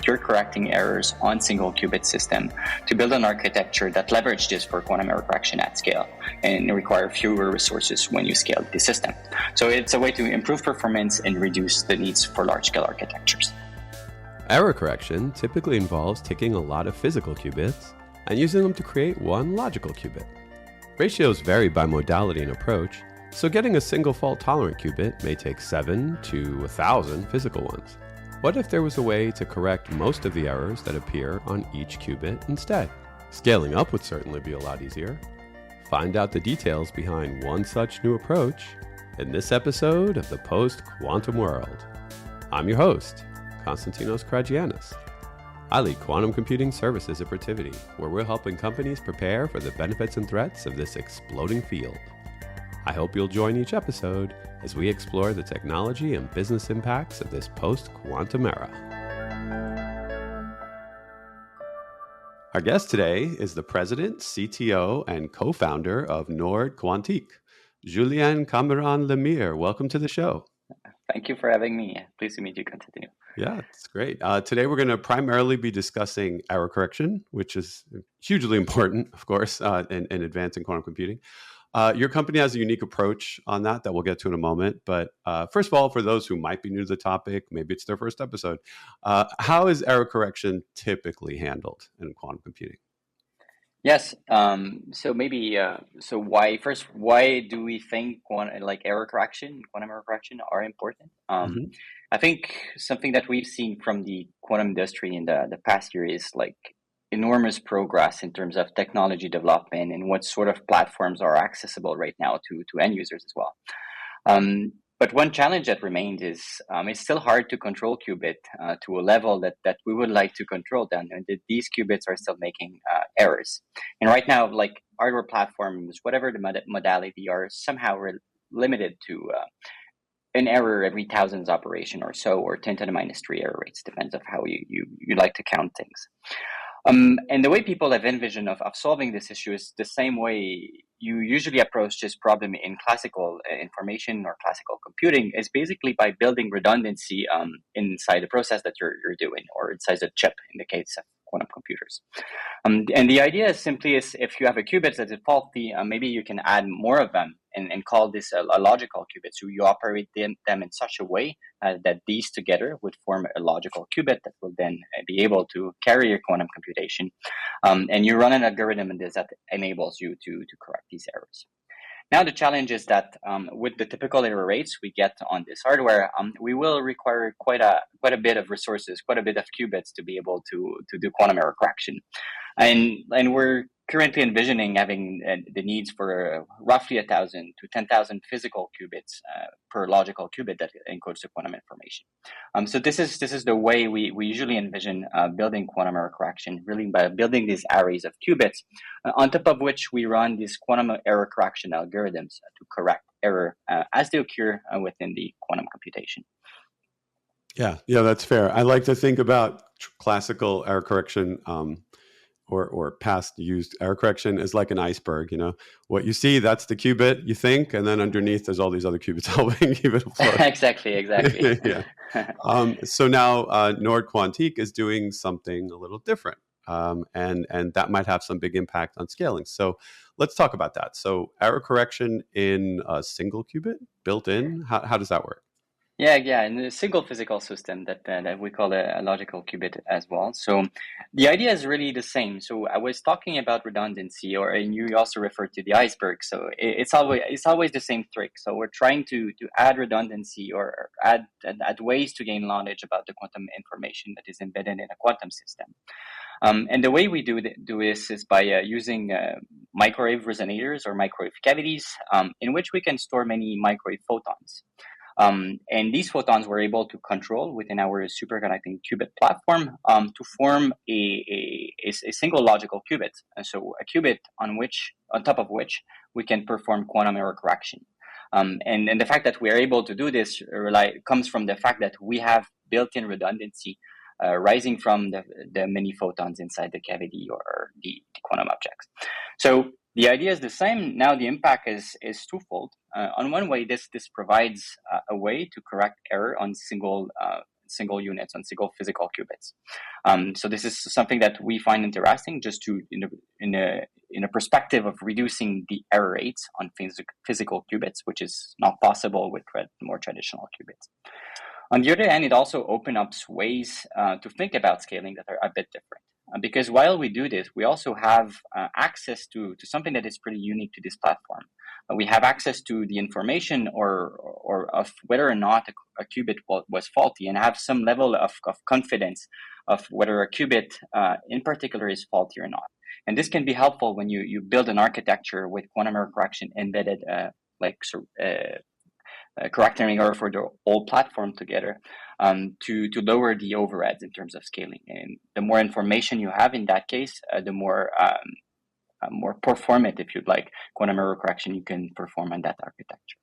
you're correcting errors on single qubit system to build an architecture that leverages this for quantum error correction at scale and require fewer resources when you scale the system. So it's a way to improve performance and reduce the needs for large-scale architectures. Error correction typically involves taking a lot of physical qubits and using them to create one logical qubit. Ratios vary by modality and approach, so getting a single fault-tolerant qubit may take 7 to 1,000 physical ones. What if there was a way to correct most of the errors that appear on each qubit instead? Scaling up would certainly be a lot easier. Find out the details behind one such new approach in this episode of the Post-Quantum World. I'm your host, Konstantinos Karagiannis. I lead quantum computing services at Protiviti, where we're helping companies prepare for the benefits and threats of this exploding field. I hope you'll join each episode as we explore the technology and business impacts of this post-quantum era. Our guest today is the president, CTO, and co-founder of Nord Quantique, Julien Camirand Lemyre. Welcome to the show. Thank you for having me. Pleased to meet you, Konstantinos. Yeah, it's great. Today we're going to primarily be discussing error correction, which is hugely important, of course, in advancing quantum computing. Your company has a unique approach on that we'll get to in a moment. But first of all, for those who might be new to the topic, maybe it's their first episode, how is error correction typically handled in quantum computing? Yes. So why do we think quantum error correction are important? I think something that we've seen from the quantum industry in the past year is enormous progress in terms of technology development and what sort of platforms are accessible right now to end users as well. But one challenge that remains is it's still hard to control qubit to a level that we would like to control them, and these qubits are still making errors. And right now, hardware platforms, whatever the modality, are somehow limited to an error every thousands operation or so, or 10 to the minus 3 error rates, depends on how you like to count things. And the way people have envisioned of solving this issue is the same way you usually approach this problem in classical information or classical computing, is basically by building redundancy inside the process that you're doing, or inside the chip in the case of quantum computers. And the idea is simply if you have a qubit that is faulty, maybe you can add more of them and call this a logical qubit. So you operate them in such a way that these together would form a logical qubit that will then be able to carry your quantum computation. And you run an algorithm in this that enables you to correct these errors. Now, the challenge is that with the typical error rates we get on this hardware, we will require quite a bit of resources, quite a bit of qubits to be able to do quantum error correction. And we're currently envisioning having the needs for roughly 1,000 to 10,000 physical qubits per logical qubit that encodes the quantum information. So this is the way we usually envision building quantum error correction, really by building these arrays of qubits, on top of which we run these quantum error correction algorithms to correct error as they occur within the quantum computation. Yeah, that's fair. I like to think about classical error correction or past used error correction is like an iceberg. What you see, that's the qubit you think, and then underneath there's all these other qubits helping keep it afloat. Exactly. Yeah. So now Nord Quantique is doing something a little different, and that might have some big impact on scaling. So let's talk about that. So error correction in a single qubit built in, how does that work? Yeah, in a single physical system that we call a logical qubit as well. So the idea is really the same. So I was talking about redundancy, and you also referred to the iceberg. So it's always the same trick. So we're trying to add redundancy or add ways to gain knowledge about the quantum information that is embedded in a quantum system. And the way we do this is by using microwave resonators or microwave cavities, in which we can store many microwave photons. And these photons we're able to control within our superconducting qubit platform to form a single logical qubit. And so a qubit on top of which we can perform quantum error correction. And the fact that we are able to do this comes from the fact that we have built-in redundancy rising from the many photons inside the cavity or the quantum objects. So the idea is the same. Now the impact is twofold. On one way, this provides a way to correct error on single single units, on single physical qubits. So this is something that we find interesting, just to in a perspective of reducing the error rates on physical qubits, which is not possible with more traditional qubits. On the other hand, it also opens up ways to think about scaling that are a bit different. Because while we do this, we also have access to something that is pretty unique to this platform. We have access to the information or of whether or not a qubit was faulty, and have some level of confidence of whether a qubit in particular is faulty or not. And this can be helpful when you build an architecture with quantum error correction embedded, correcting error for the whole platform together, to lower the overheads in terms of scaling. And the more information you have in that case, the more performant, if you'd like, quantum error correction you can perform on that architecture.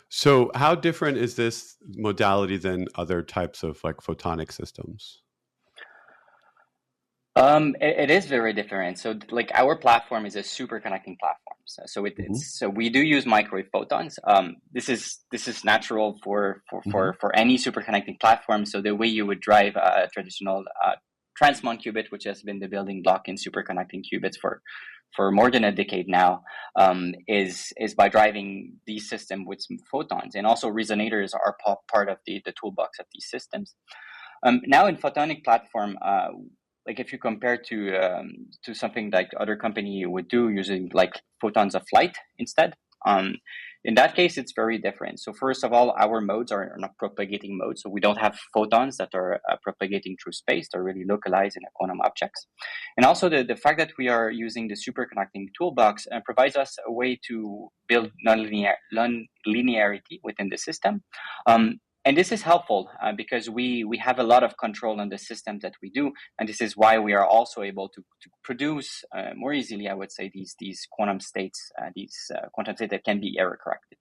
So how different is this modality than other types of like photonic systems? It is very different. So like our platform is a super connecting platform. So we do use microwave photons. This is natural for any super connecting platform. So the way you would drive a traditional transmon qubit, which has been the building block in superconducting qubits for more than a decade now, is by driving these systems with some photons. And also resonators are part of the toolbox of these systems. Now in photonic platform, like if you compare to something like other company would do using like photons of light instead, in that case, it's very different. So first of all, our modes are not propagating modes. So we don't have photons that are propagating through space. They're really localized in a quantum objects. And also the fact that we are using the superconducting toolbox provides us a way to build non-linearity within the system. And this is helpful because we have a lot of control on the systems that we do. And this is why we are also able to produce more easily, I would say, these quantum states, quantum states that can be error corrected.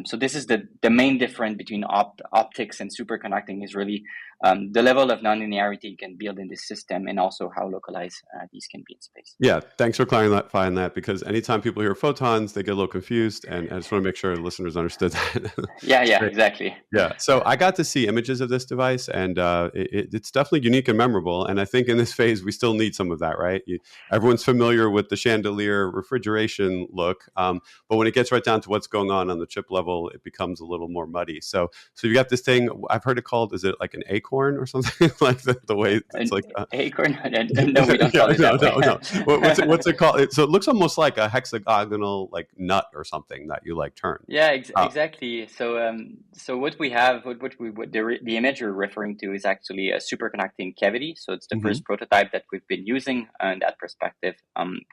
So this is the main difference between optics and superconducting is really the level of nonlinearity you can build in this system, and also how localized these can be in space. Yeah, thanks for clarifying that, because anytime people hear photons, they get a little confused, and I just want to make sure listeners understood that. Yeah, exactly. Yeah, so I got to see images of this device, and it's definitely unique and memorable, and I think in this phase, we still need some of that, right? Everyone's familiar with the chandelier refrigeration look, but when it gets right down to what's going on the chip level, it becomes a little more muddy. So you got this thing, I've heard it called, is it like an acorn or something? Like the way it's like acorn? No, we don't call it that way. What's it called? So it looks almost like a hexagonal like nut or something that you like turn. Yeah, exactly. So what we have, the image you're referring to is actually a superconducting cavity. So it's the first prototype that we've been using in that perspective.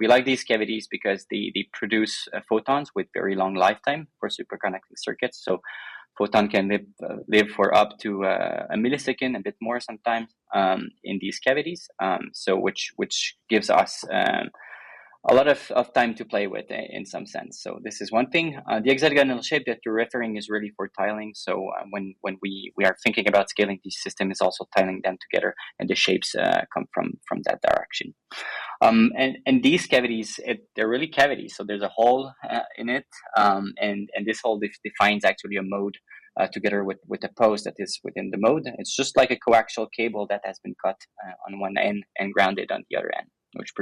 We like these cavities because they produce photons with very long lifetime for superconducting circuits. So photon can live for up to a millisecond, a bit more sometimes, in these cavities. So which gives us a lot of time to play with in some sense. So this is one thing. The hexagonal shape that you're referring is really for tiling. So when we are thinking about scaling these systems, is also tiling them together, and the shapes come from that direction. And these cavities, they're really cavities. So there's a hole in it, and this hole defines actually a mode together with a post that is within the mode. It's just like a coaxial cable that has been cut on one end and grounded on the other end, which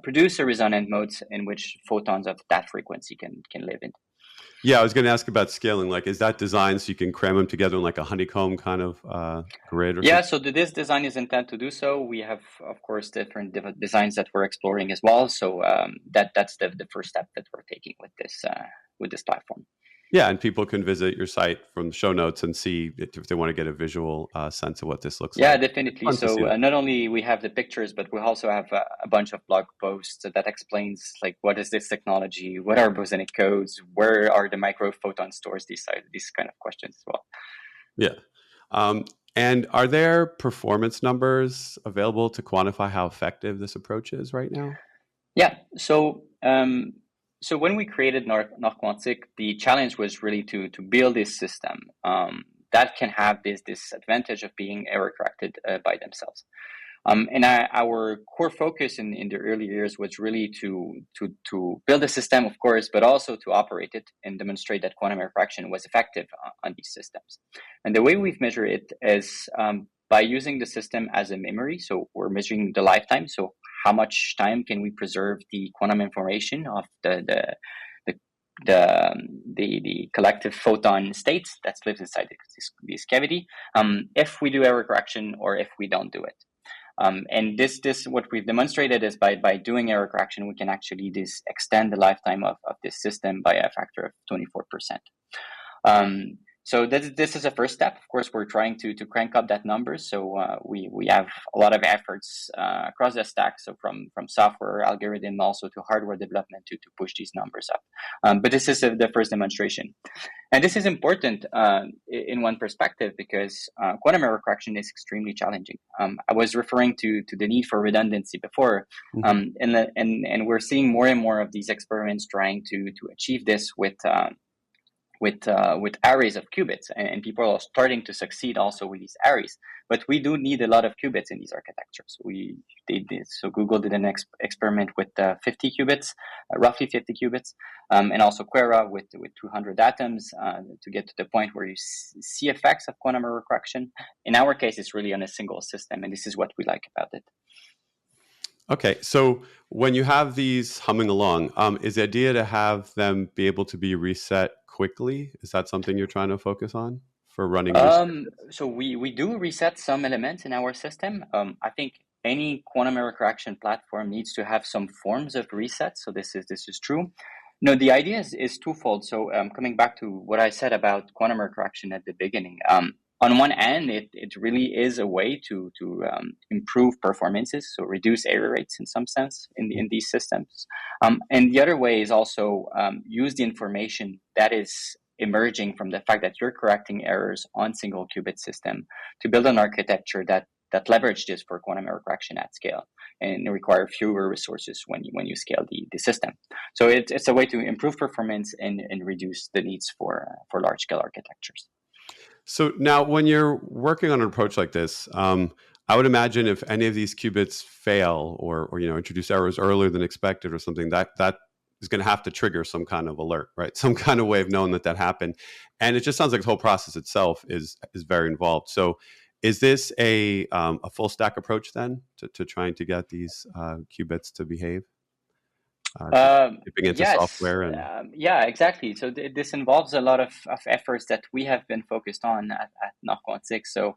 produce a resonant modes in which photons of that frequency can live in. Yeah, I was going to ask about scaling. Like, is that designed so you can cram them together in like a honeycomb kind of grid? Or yeah, something? So this design is intended to do so. We have, of course, different designs that we're exploring as well. So that's the first step that we're taking with this platform. Yeah, and people can visit your site from the show notes and see if they want to get a visual sense of what this looks like. Yeah, definitely. So not only we have the pictures, but we also have a bunch of blog posts that explains like what is this technology, what are bosonic codes, where are the microphoton stores, these kind of questions as well. Yeah. And are there performance numbers available to quantify how effective this approach is right now? Yeah. So when we created Nord Quantique, the challenge was really to build this system that can have this advantage of being error corrected by themselves. And our core focus in the early years was really to build a system, of course, but also to operate it and demonstrate that quantum error correction was effective on these systems. And the way we've measured it is by using the system as a memory. So we're measuring the lifetime. So how much time can we preserve the quantum information of the collective photon states that lives inside this cavity, if we do error correction or if we don't do it. And this what we've demonstrated is by doing error correction, we can actually extend the lifetime of this system by a factor of 24%. So this is a first step. Of course, we're trying to crank up that number. So we have a lot of efforts across the stack. So from software, algorithm, also to hardware development to push these numbers up. But this is the first demonstration. And this is important in one perspective because quantum error correction is extremely challenging. I was referring to the need for redundancy before, and we're seeing more and more of these experiments trying to achieve this with arrays of qubits, and people are starting to succeed also with these arrays. But we do need a lot of qubits in these architectures. So Google did an experiment with 50 qubits, roughly 50 qubits, and also Quera with 200 atoms to get to the point where you see effects of quantum error correction. In our case, it's really on a single system, and this is what we like about it. Okay, so when you have these humming along, is the idea to have them be able to be reset quickly? Is that something you're trying to focus on for running? So we do reset some elements in our system. I think any quantum error correction platform needs to have some forms of reset. So this is true. No, the idea is twofold. So coming back to what I said about quantum error correction at the beginning. On one end, it really is a way to improve performances, so reduce error rates in some sense in these systems. And the other way is also use the information that is emerging from the fact that you're correcting errors on single qubit system to build an architecture that leverage this for quantum error correction at scale and require fewer resources when you scale the system. So it's a way to improve performance and reduce the needs for large scale architectures. So now when you're working on an approach like this, I would imagine if any of these qubits fail or introduce errors earlier than expected or something, that is going to have to trigger some kind of alert, right? Some kind of way of knowing that happened. And it just sounds like the whole process itself is very involved. So is this a full stack approach then to trying to get these qubits to behave? Dipping into Yes, software and yeah, exactly. So this involves a lot of efforts that we have been focused on at Nord Quantique. So,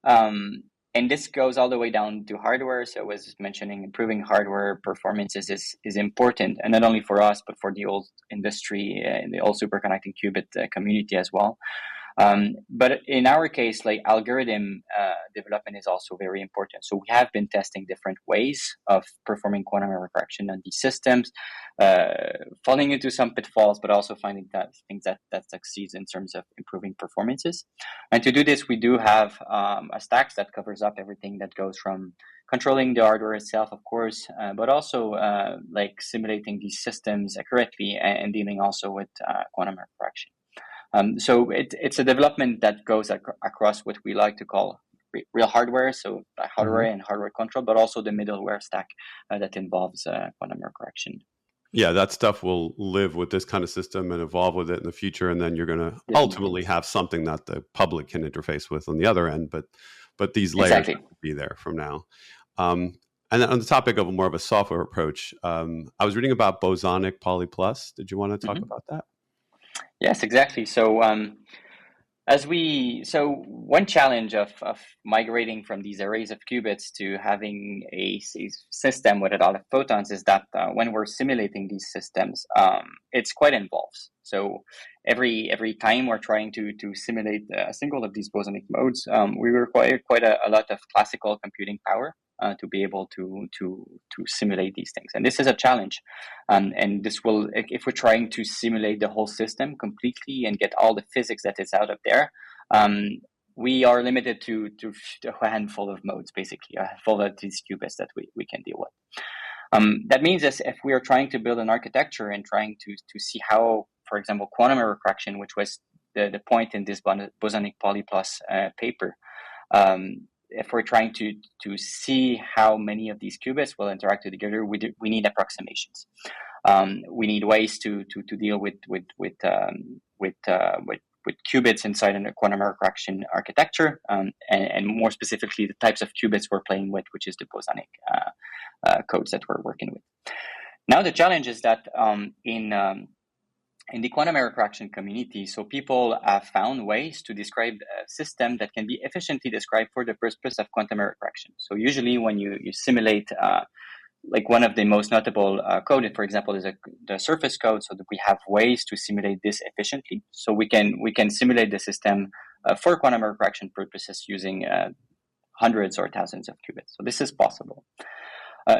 and this goes all the way down to hardware. So I was mentioning improving hardware performances is important, and not only for us, but for the old industry and the old superconducting qubit community as well. But in our case, like algorithm development is also very important. So we have been testing different ways of performing quantum error correction on these systems, falling into some pitfalls, but also finding things that succeeds in terms of improving performances. And to do this, we do have a stack that covers up everything that goes from controlling the hardware itself, of course, but also like simulating these systems accurately and dealing also with quantum error correction. So it's a development that goes across what we like to call real hardware, so hardware and hardware control, but also the middleware stack that involves quantum error correction. Yeah, that stuff will live with this kind of system and evolve with it in the future, and then you're going to ultimately have something that the public can interface with on the other end. But these layers will be there from now. And then on the topic of more of a software approach, I was reading about bosonic polyplus. Did you want to talk about that? Yes, exactly. So one challenge of migrating from these arrays of qubits to having a system with a lot of photons is that when we're simulating these systems, it's quite involved. So every time we're trying to simulate a single of these bosonic modes, we require quite a lot of classical computing power to be able to simulate these things, and this is a challenge. And this will, if we're trying to simulate the whole system completely and get all the physics that is out of there, we are limited to a handful of modes, basically a handful of these qubits that we can deal with. That means that if we are trying to build an architecture and trying to see how, for example, quantum error correction, which was the point in this bosonic polyplus paper, if we're trying to see how many of these qubits will interact together, we need approximations. We need ways to deal with qubits inside a quantum error correction architecture, and more specifically the types of qubits we're playing with, which is the bosonic codes that we're working with. Now the challenge is that in the quantum error correction community, so people have found ways to describe a system that can be efficiently described for the purpose of quantum error correction. So usually when you simulate, like one of the most notable code, for example, is the surface code, so that we have ways to simulate this efficiently. So we can simulate the system for quantum error correction purposes using hundreds or thousands of qubits. So this is possible.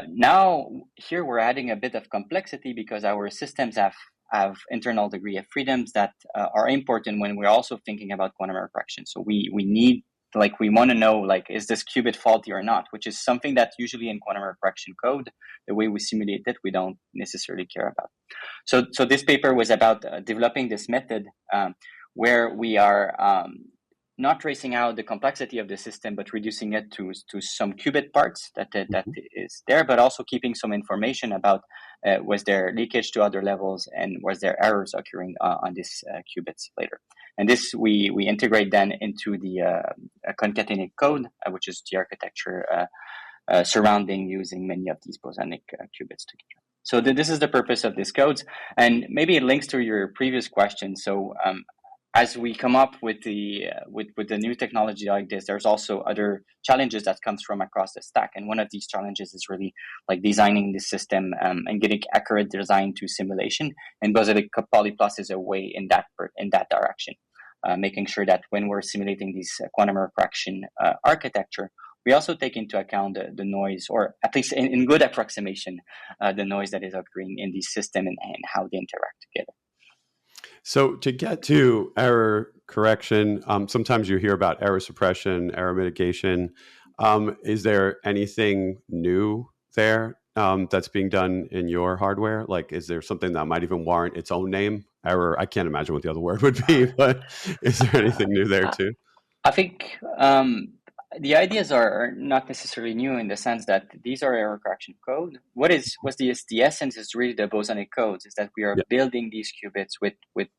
Now here we're adding a bit of complexity because our systems have internal degree of freedoms that are important when we're also thinking about quantum error correction. So we need, like, we want to know, like, is this qubit faulty or not, which is something that usually in quantum error correction code, the way we simulate it, we don't necessarily care about. So this paper was about developing this method where we are not tracing out the complexity of the system, but reducing it to some qubit parts that is there, but also keeping some information about was there leakage to other levels and was there errors occurring on these qubits later. And this we integrate then into the concatenate code, which is the architecture surrounding using many of these bosonic qubits together. So this is the purpose of these codes, and maybe it links to your previous question. So as we come up with the new technology like this, there's also other challenges that comes from across the stack. And one of these challenges is really like designing the system and getting accurate design to simulation. And Bosonic Polyplus is a way in that direction, making sure that when we're simulating this quantum error correction architecture, we also take into account the noise, or at least in good approximation, the noise that is occurring in the system and how they interact together. So to get to error correction, sometimes you hear about error suppression, error mitigation. Is there anything new there that's being done in your hardware? Like, is there something that might even warrant its own name? Error, I can't imagine what the other word would be, but is there anything new there too? I think the ideas are not necessarily new in the sense that these are error correction code. What's the essence is really the bosonic codes, is that we are building these qubits with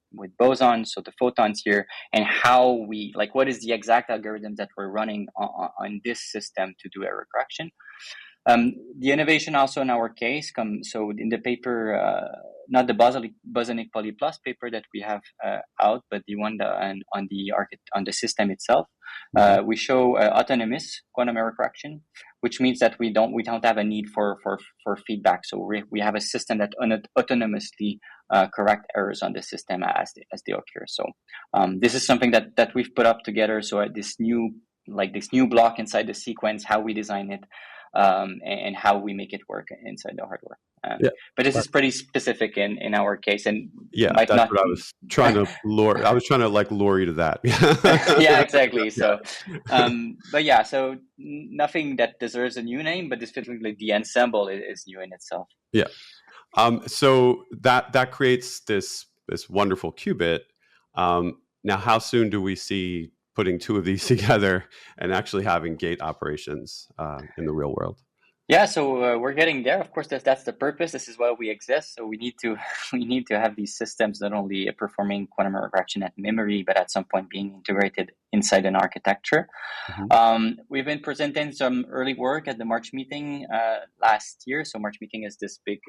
bosons, so the photons here, and how we, like, what is the exact algorithm that we're running on this system to do error correction. The innovation also in our case so in the paper, not the Bosonic Polyplus paper that we have out, but the one on the system itself. We show autonomous quantum error correction, which means that we don't have a need for feedback. So we have a system that autonomously correct errors on the system as they occur. So this is something that we've put up together. So this new block inside the sequence, how we design it. And how we make it work inside the hardware. But this is pretty specific in our case, and that's what I was trying to lure. I was trying to lure you to that. Yeah, exactly. So, but yeah, so nothing that deserves a new name, but specifically the ensemble is new in itself. Yeah. So that creates this wonderful qubit. Now, how soon do we see putting two of these together and actually having gate operations in the real world? Yeah, so we're getting there. Of course, that's the purpose. This is why we exist. So we need to have these systems not only performing quantum error correction at memory, but at some point being integrated inside an architecture. Mm-hmm. We've been presenting some early work at the March meeting last year. So March meeting is this big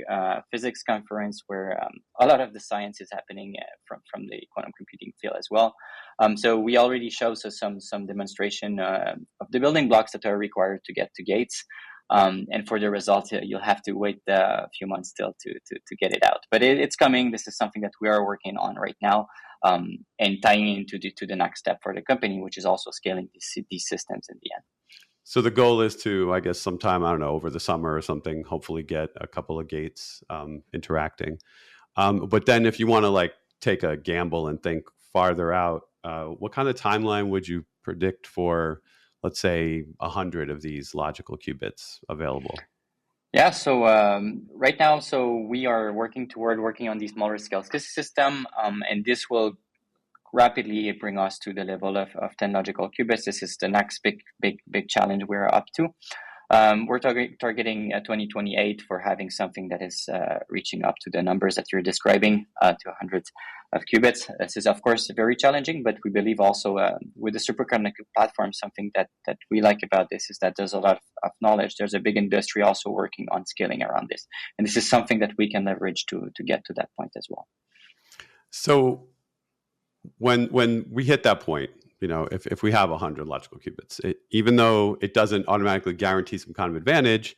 physics conference where a lot of the science is happening from the quantum computing field as well. So we already showed some demonstration of the building blocks that are required to get to gates. And for the results, you'll have to wait a few months still to get it out. But it's coming. This is something that we are working on right now, and tying into the next step for the company, which is also scaling these systems in the end. So the goal is to, I guess, sometime, I don't know, over the summer or something, hopefully get a couple of gates interacting. But then if you want to take a gamble and think farther out, what kind of timeline would you predict for, let's say, 100 of these logical qubits available? Yeah, so right now, so we are working on the smaller scale system, and this will rapidly bring us to the level of 10 logical qubits. This is the next big challenge we're up to. We're targeting 2028 for having something that is reaching up to the numbers that you're describing, to hundreds of qubits. This is, of course, very challenging, but we believe also with the superconducting platform, something that we like about this is that there's a lot of knowledge. There's a big industry also working on scaling around this. And this is something that we can leverage to get to that point as well. So when we hit that point, if we have 100 logical qubits, even though it doesn't automatically guarantee some kind of advantage,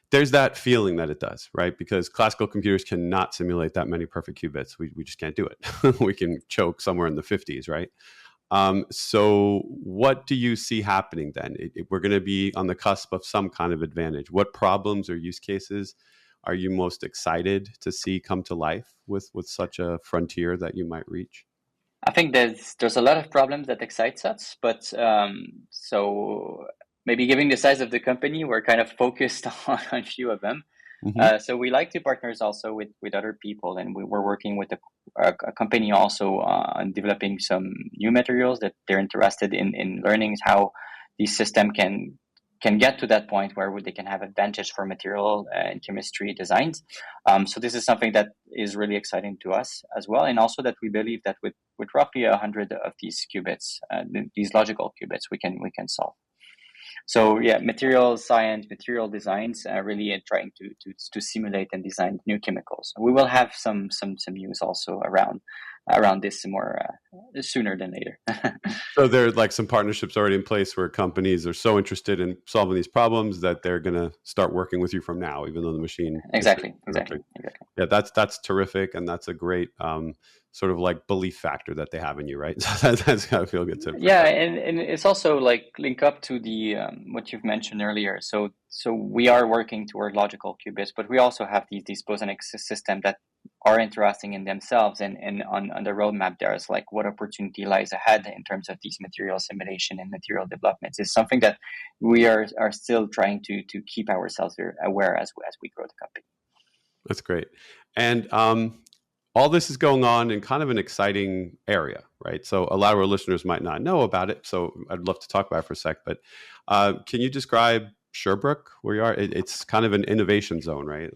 there's that feeling that it does, right? Because classical computers cannot simulate that many perfect qubits. We just can't do it. We can choke somewhere in the 50s, right? So what do you see happening then? We're going to be on the cusp of some kind of advantage. What problems or use cases are you most excited to see come to life with such a frontier that you might reach? I think there's a lot of problems that excites us, but so maybe given the size of the company, we're kind of focused on a few of them. Mm-hmm. So we like to partners also with other people, and we're working with a company also on developing some new materials that they're interested in learning how these system can get to that point where they can have advantage for material and chemistry designs. So this is something that is really exciting to us as well. And also that we believe that with roughly 100 of these qubits, these logical qubits, we can solve. So yeah, material science, material designs, really trying to simulate and design new chemicals. We will have some news also around this more sooner than later. So there are like some partnerships already in place where companies are so interested in solving these problems that they're going to start working with you from now, even though the machine. Exactly. Yeah, that's terrific, and that's a great sort of like belief factor that they have in you, right? So that's got to feel good too. Yeah, and it's also like link up to the what you've mentioned earlier. So we are working toward logical qubits, but we also have these bosonic systems that are interesting in themselves, and on the roadmap there's like what opportunity lies ahead in terms of these material simulation and material developments. Is something that we are still trying to keep ourselves aware as we grow the company. That's great. And all this is going on in kind of an exciting area, right? So a lot of our listeners might not know about it, so I'd love to talk about it for a sec. But can you describe Sherbrooke, where you are? It's kind of an innovation zone, right?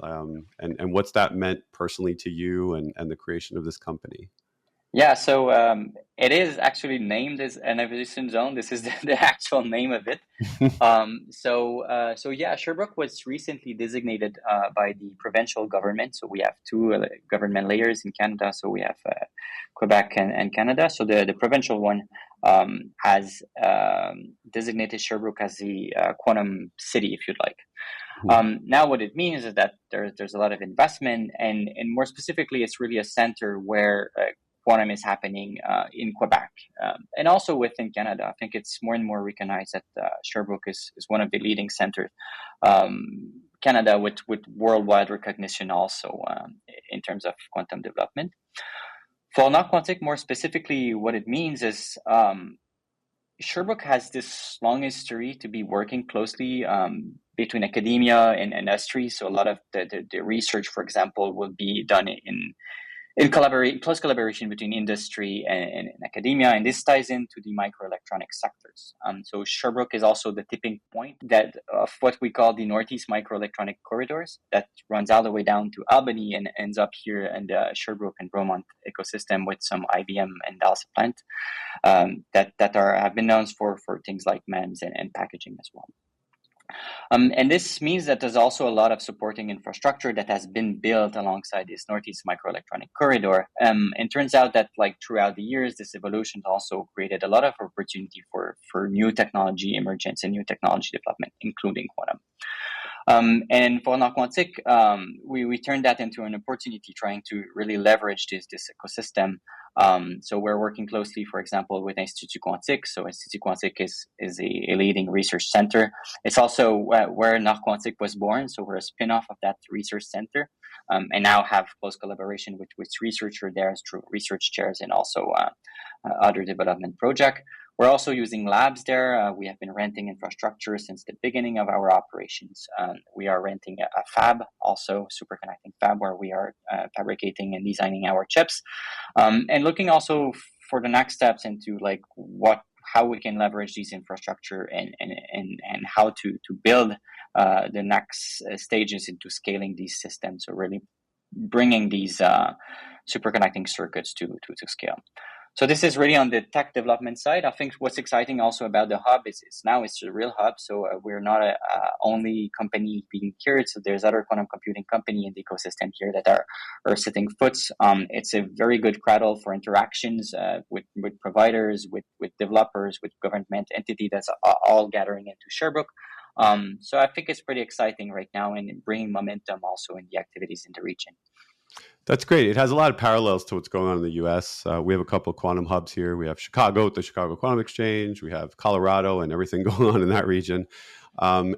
And what's that meant personally to you and the creation of this company? Yeah, so it is actually named as an innovation zone. This is the actual name of it. So yeah, Sherbrooke was recently designated by the provincial government. So we have two government layers in Canada. So we have Quebec and Canada. So the provincial one has designated Sherbrooke as the quantum city, if you'd like. Now, what it means is that there's a lot of investment, and more specifically, it's really a center where quantum is happening in Quebec and also within Canada. I think it's more and more recognized that Sherbrooke is one of the leading centers. Canada with worldwide recognition also in terms of quantum development. For Nord Quantique, more specifically, what it means is Sherbrooke has this long history to be working closely between academia and industry. So a lot of the research, for example, will be done in close collaboration between industry and academia, and this ties into the microelectronic sectors. So Sherbrooke is also the tipping point of what we call the Northeast microelectronic corridors that runs all the way down to Albany and ends up here in the Sherbrooke and Bromont ecosystem with some IBM and Dallas plant that have been known for things like MEMS and packaging as well. And this means that there's also a lot of supporting infrastructure that has been built alongside this Northeast microelectronic corridor. And turns out that like throughout the years, this evolution also created a lot of opportunity for new technology emergence and new technology development, including quantum. And for Nord Quantique, we turned that into an opportunity trying to really leverage this ecosystem. So we're working closely, for example, with Institut Quantique. So Institut Quantique is a leading research center. It's also where Nord Quantique was born. So we're a spin-off of that research center, and now have close collaboration with researchers there through research chairs and also other development project. We're also using labs there. We have been renting infrastructure since the beginning of our operations. We are renting a fab, also superconducting fab, where we are fabricating and designing our chips. And looking also for the next steps into like how we can leverage these infrastructure and how to build the next stages into scaling these systems. So really bringing these superconducting circuits to scale. So this is really on the tech development side. I think what's exciting also about the hub is now it's a real hub. So we're not a only company being here. So there's other quantum computing company in the ecosystem here that are sitting foots. It's a very good cradle for interactions with providers, with developers, with government entity that's all gathering into Sherbrooke. So I think it's pretty exciting right now and bringing momentum also in the activities in the region. That's great. It has a lot of parallels to what's going on in the U.S. We have a couple of quantum hubs here. We have Chicago with the Chicago Quantum Exchange. We have Colorado and everything going on in that region.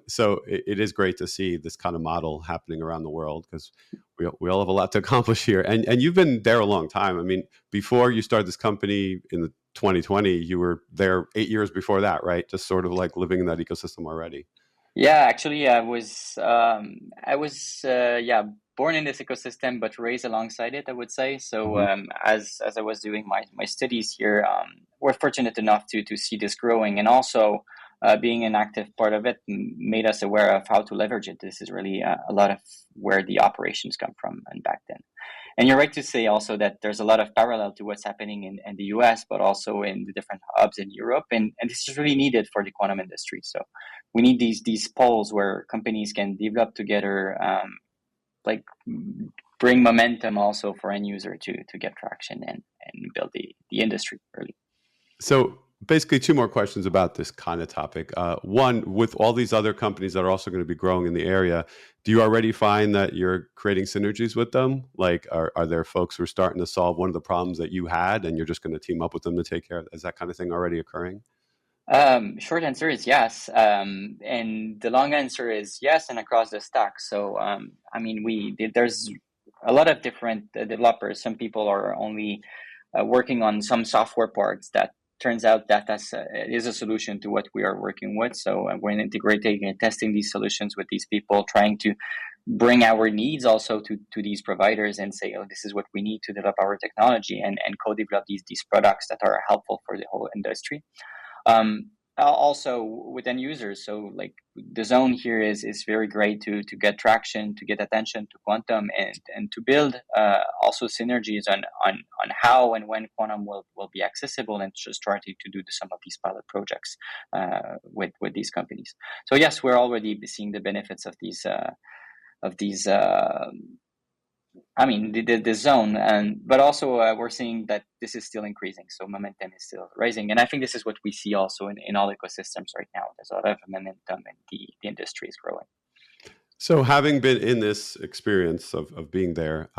So it is great to see this kind of model happening around the world because we all have a lot to accomplish here. And you've been there a long time. I mean, before you started this company in the 2020, you were there 8 years before that, right? Just sort of like living in that ecosystem already. Yeah, actually, I was born in this ecosystem, but raised alongside it, I would say. So as I was doing my studies here, we're fortunate enough to see this growing, and also being an active part of it made us aware of how to leverage it. This is really a lot of where the operations come from and back then. And you're right to say also that there's a lot of parallel to what's happening in the US, but also in the different hubs in Europe. And this is really needed for the quantum industry. So we need these poles where companies can develop together, like bring momentum also for end user to get traction and build the industry really. So basically two more questions about this kind of topic. One, with all these other companies that are also going to be growing in the area, do you already find that you're creating synergies with them? Like, are there folks who are starting to solve one of the problems that you had and you're just going to team up with them to take care of? Is that kind of thing already occurring? Short answer is yes. And the long answer is yes, and across the stack. So, I mean, there's a lot of different developers. Some people are only working on some software parts that turns out that is a solution to what we are working with. So we're integrating and testing these solutions with these people, trying to bring our needs also to these providers and say, oh, this is what we need to develop our technology and co-develop these products that are helpful for the whole industry. Also with end users. So like the zone here is very great to get traction, to get attention to quantum and to build also synergies on how and when quantum will be accessible, and just starting to do some of these pilot projects with these companies. So yes, we're already seeing the benefits of these I mean, the zone, but also we're seeing that this is still increasing. So momentum is still rising. And I think this is what we see also in all ecosystems right now. There's a lot of momentum and the industry is growing. So having been in this experience of being there,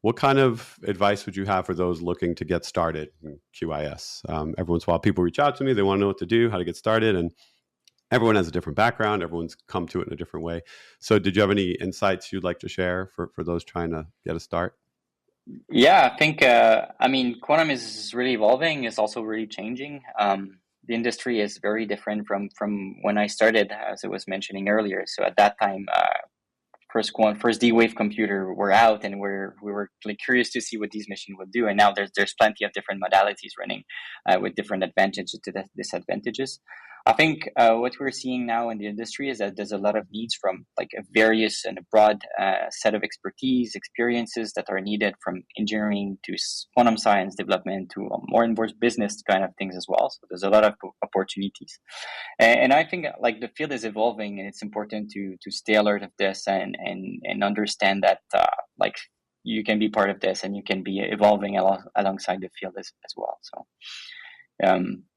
what kind of advice would you have for those looking to get started in QIS? Every once in a while, people reach out to me. They want to know what to do, how to get started. And everyone has a different background. Everyone's come to it in a different way. So did you have any insights you'd like to share for those trying to get a start? Yeah, I think, I mean, quantum is really evolving. It's also really changing. The industry is very different from when I started, as I was mentioning earlier. So at that time, first D-Wave computer were out, and we were like curious to see what these machines would do. And now there's plenty of different modalities running with different advantages to disadvantages. I think what we're seeing now in the industry is that there's a lot of needs from like a various and a broad set of experiences that are needed, from engineering to quantum science development to more involved business kind of things as well. So there's a lot of opportunities. And I think like the field is evolving, and it's important to stay alert of this and understand that like you can be part of this and you can be evolving alongside the field as well. So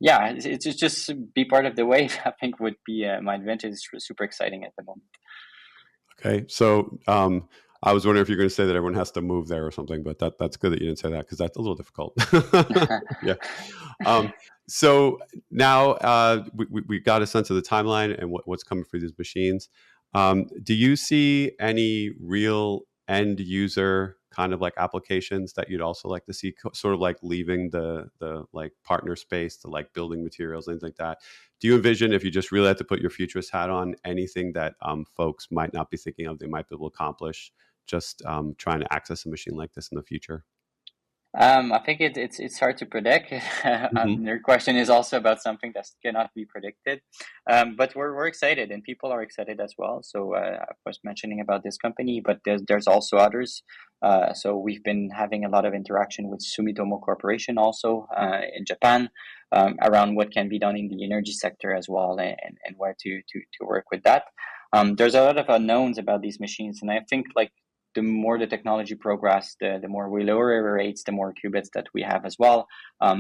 yeah, it's just be part of the wave. I think would be my advantage. Is super exciting at the moment. Okay, so I was wondering if you're going to say that everyone has to move there or something, but that's good that you didn't say that, because that's a little difficult. Yeah. So now we got a sense of the timeline and what's coming for these machines. Do you see any real end user kind of like applications that you'd also like to see, sort of like leaving the like partner space to like building materials, things like that? Do you envision, if you just really had to put your futurist hat on, anything that folks might not be thinking of, they might be able to accomplish just trying to access a machine like this in the future? I think it's hard to predict. Hmm. Your question is also about something that cannot be predicted, but we're excited, and people are excited as well. So I was mentioning about this company, but there's also others. So we've been having a lot of interaction with Sumitomo Corporation also in Japan around what can be done in the energy sector as well, and where to work with that. There's a lot of unknowns about these machines, and I think like the more the technology progress, the more we lower rates, the more qubits that we have as well,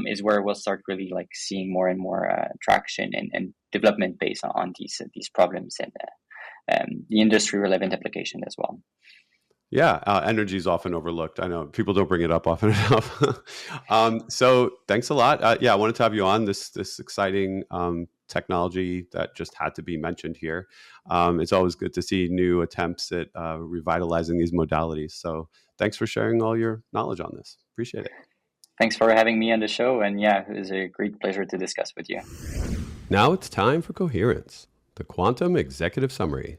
is where we'll start really like seeing more and more traction and development based on these problems and the industry relevant application as well. Yeah, energy is often overlooked. I know people don't bring it up often enough. So thanks a lot. Yeah, I wanted to have you on this exciting technology that just had to be mentioned here. It's always good to see new attempts at revitalizing these modalities. So thanks for sharing all your knowledge on this. Appreciate it. Thanks for having me on the show, and yeah, it was a great pleasure to discuss with you. Now it's time for Coherence, the Quantum Executive Summary,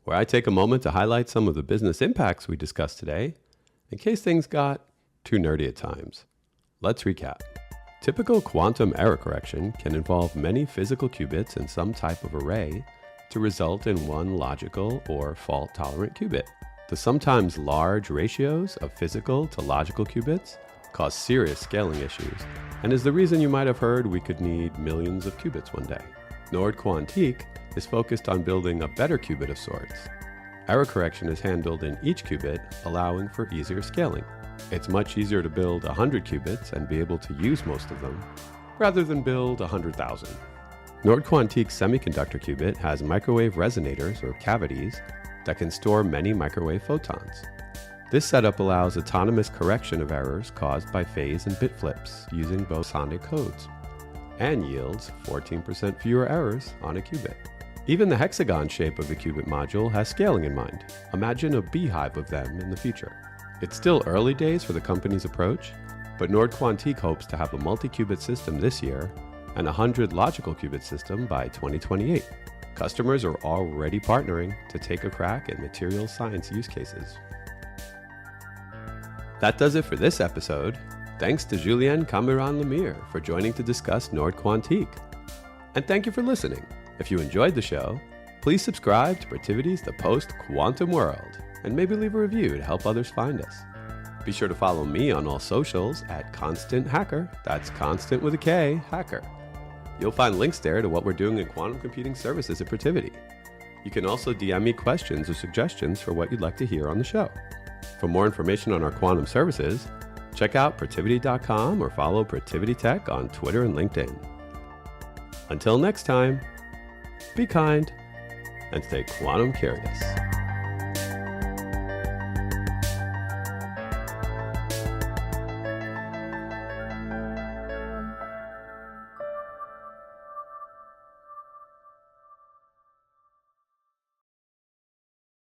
where I take a moment to highlight some of the business impacts we discussed today, in case things got too nerdy at times. Let's recap. Typical quantum error correction can involve many physical qubits in some type of array to result in one logical or fault-tolerant qubit. The sometimes large ratios of physical to logical qubits cause serious scaling issues, and is the reason you might have heard we could need millions of qubits one day. Nord Quantique is focused on building a better qubit of sorts. Error correction is handled in each qubit, allowing for easier scaling. It's much easier to build 100 qubits and be able to use most of them, rather than build 100,000. Nord Quantique's semiconductor qubit has microwave resonators, or cavities, that can store many microwave photons. This setup allows autonomous correction of errors caused by phase and bit flips using bosonic codes, and yields 14% fewer errors on a qubit. Even the hexagon shape of the qubit module has scaling in mind. Imagine a beehive of them in the future. It's still early days for the company's approach, but Nord Quantique hopes to have a multi-qubit system this year and a 100 logical qubit system by 2028. Customers are already partnering to take a crack at materials science use cases. That does it for this episode. Thanks to Julien Camirand Lemyre for joining to discuss Nord Quantique. And thank you for listening. If you enjoyed the show, please subscribe to Protiviti's The Post-Quantum World, and maybe leave a review to help others find us. Be sure to follow me on all socials at Constant Hacker. That's Constant with a K, Hacker. You'll find links there to what we're doing in quantum computing services at Protiviti. You can also DM me questions or suggestions for what you'd like to hear on the show. For more information on our quantum services, check out Protiviti.com or follow Protiviti Tech on Twitter and LinkedIn. Until next time, be kind and stay quantum curious.